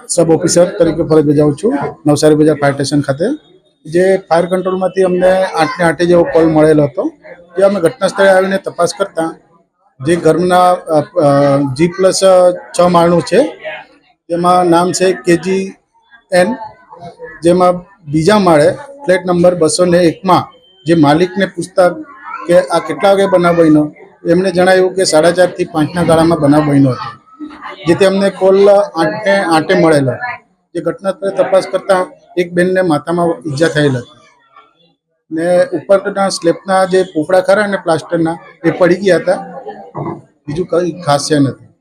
સબ officer તરીકે ફરજ બજાવું છું નવસારી બજાર ફાયર સ્ટેશન ખાતે। જે ફાયર કંટ્રોલમાંથી અમને 8 ને 8 જેવો કોલ મળેલો હતો, જે અમે ઘટના સ્થળે આવીને તપાસ કરતા જે ઘરના G+6 માળનું છે, તેમાં નામ છે KGN, જેમાં બીજા માળે ફ્લેટ નંબર 201માં જે માલિકને પૂછતા કે આ કેટલા વાગે બનાવ બન્યો, એમણે જણાવ્યું કે 4:30 થી 5ના ગાળામાં બનાવ બન્યો હતો, જેથી અમને કોલ 8 ને 8 મળેલો। જે ઘટના સ્થળે તપાસ કરતા એક બેનને માથામાં ઈજા થયેલ હતી ને ઉપરના સ્લેબના જે પોપડા ખરા ને પ્લાસ્ટરના એ પડી ગયા હતા, બીજું કંઈ ખાસ છે નથી।